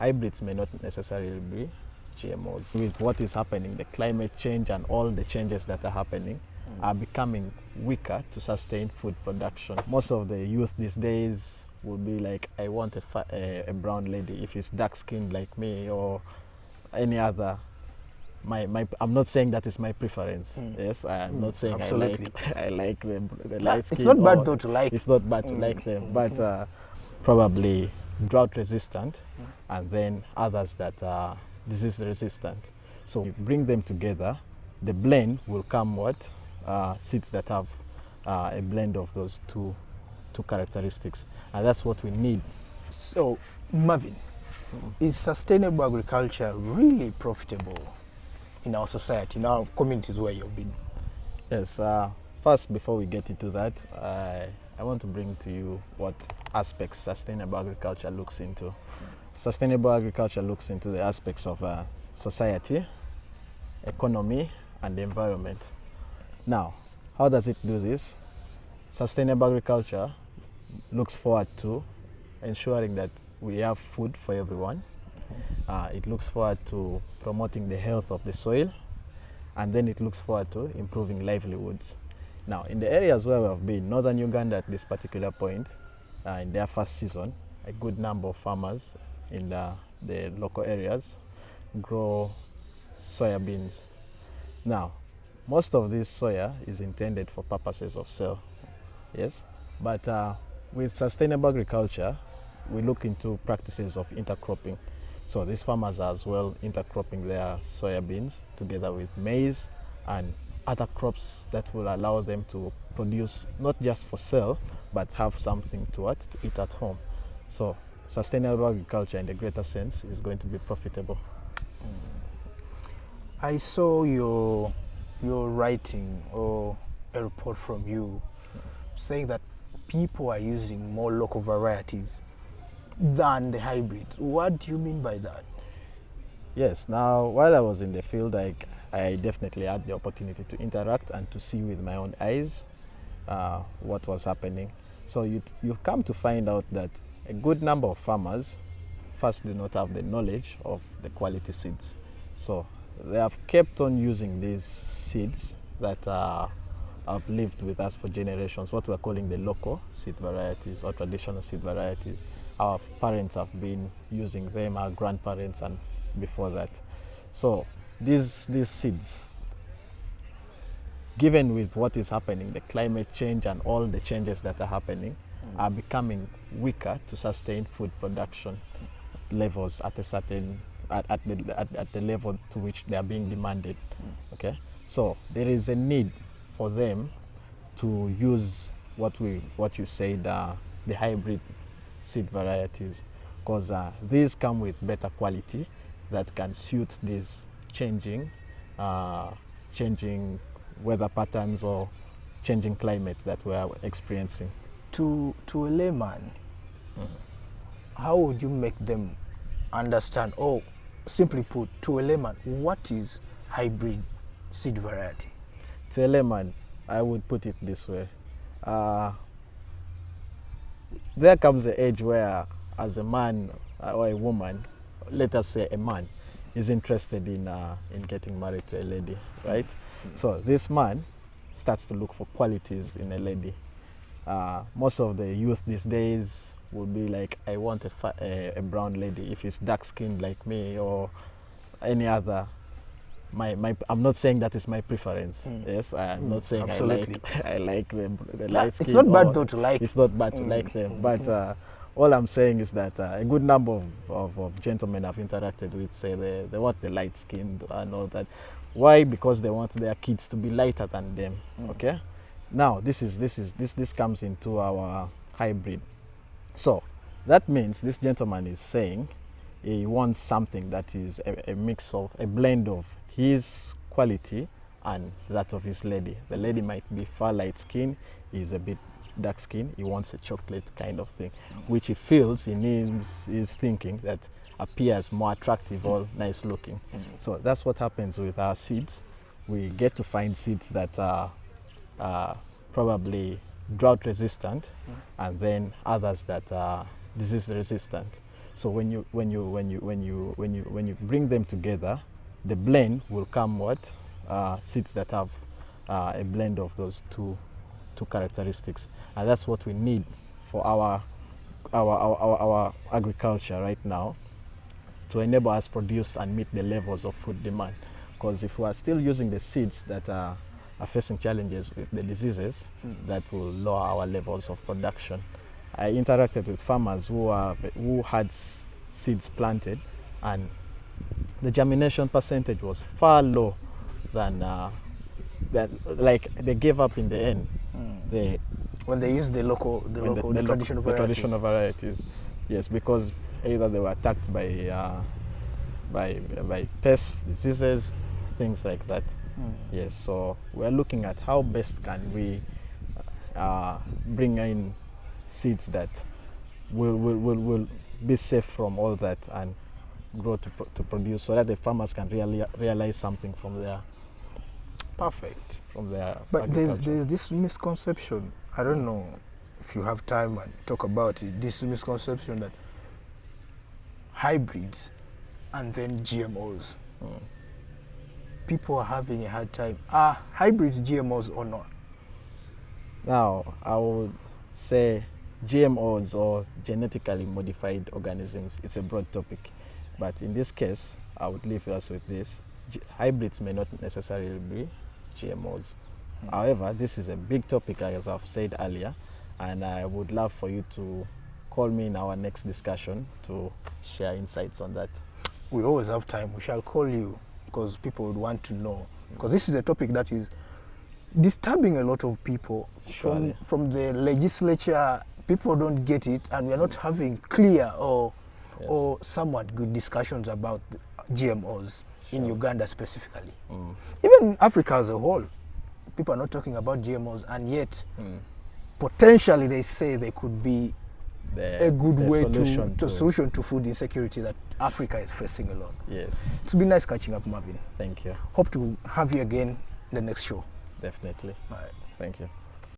hybrids may not necessarily be GMOs. With what is happening, the climate change and all the changes that are happening are becoming weaker to sustain food production. Most of the youth these days will be like, I want a brown lady. If it's dark skinned like me or any other, I'm not saying that is my preference. Yes, I'm not saying Absolutely. I like the light skin. It's not bad though to like. It's not bad to like them, but probably drought resistant, and then others that are disease resistant. So you bring them together, the blend will come seeds that have a blend of those two characteristics, and that's what we need. So, Marvin, is sustainable agriculture really profitable in our society, in our communities where you've been? Yes. First, before we get into that, I want to bring to you what aspects sustainable agriculture looks into. Sustainable agriculture looks into the aspects of society, economy, and the environment. Now, how does it do this? Sustainable agriculture looks forward to ensuring that we have food for everyone. It looks forward to promoting the health of the soil, and then it looks forward to improving livelihoods. Now, in the areas where we have been, northern Uganda at this particular point, in their first season, a good number of farmers in the local areas grow soya beans. Now, most of this soya is intended for purposes of sale, yes, but with sustainable agriculture, we look into practices of intercropping. So these farmers are as well intercropping their soya beans together with maize and other crops that will allow them to produce not just for sale, but have something to eat at home. So sustainable agriculture in the greater sense is going to be profitable. I saw your writing or a report from you saying that people are using more local varieties than the hybrids. What do you mean by that? Yes, now while I was in the field, I definitely had the opportunity to interact and to see with my own eyes what was happening. So you come to find out that a good number of farmers first do not have the knowledge of the quality seeds. So they have kept on using these seeds that have lived with us for generations, what we're calling the local seed varieties or traditional seed varieties. Our parents have been using them, our grandparents, and before that. So these seeds, given with what is happening, the climate change and all the changes that are happening, are becoming weaker to sustain food production levels at a certain at the level to which they are being demanded. Okay, so there is a need for them to use what you said, the hybrid seed varieties, because these come with better quality that can suit these changing weather patterns or changing climate that we are experiencing. To a layman, how would you make them understand, or simply put, to a layman, what is hybrid seed variety? To a layman, I would put it this way. There comes the age where, as a man or a woman, let us say a man, is interested in getting married to a lady, right? So this man starts to look for qualities in a lady. Most of the youth these days will be like, I want a brown lady. If it's dark skinned like me or any other, I'm not saying that is my preference. Yes, I'm not saying Absolutely. I like the light skin. It's not bad though to like. It's not bad to like them, but all I'm saying is that a good number of gentlemen I've interacted with say they want the light skinned and all that. Why? Because they want their kids to be lighter than them. Okay. Now this comes into our hybrid. So that means this gentleman is saying he wants something that is a mix of a blend of his quality and that of his lady. The lady might be far light skin, he's a bit dark skin, he wants a chocolate kind of thing, which he feels in his thinking that appears more attractive or nice looking. So that's what happens with our seeds. We get to find seeds that are probably drought resistant and then others that are disease resistant. So when you bring them together, the blend will come what seeds that have a blend of those two characteristics, and that's what we need for our agriculture right now to enable us produce and meet the levels of food demand. Because if we are still using the seeds that are facing challenges with the diseases, that will lower our levels of production. I interacted with farmers who had seeds planted, and the germination percentage was far low than that. Like they gave up in the end. When they use the traditional varieties, yes, because either they were attacked by pests, diseases, things like that. Yes, so we're looking at how best can we bring in seeds that will be safe from all that and grow to produce, so that the farmers can really realize something from their But agriculture. there's this misconception. I don't know if you have time and talk about it. This misconception that hybrids and then GMOs. People are having a hard time. Are hybrids GMOs or not? Now, I would say GMOs, or genetically modified organisms, it's a broad topic. But in this case, I would leave us with this. Hybrids may not necessarily be GMOs. However, this is a big topic, as I've said earlier, and I would love for you to call me in our next discussion to share insights on that. We always have time. We shall call you because people would want to know. Because this is a topic that is disturbing a lot of people. Surely. From the legislature. People don't get it, and we are not having clear or somewhat good discussions about GMOs in Uganda specifically. Even Africa as a whole, people are not talking about GMOs, and yet potentially they say they could be a good way to solution to food insecurity that Africa is facing a lot. Yes. It's been nice catching up, Marvin. Thank you. Hope to have you again in the next show. Definitely. All right. Thank you.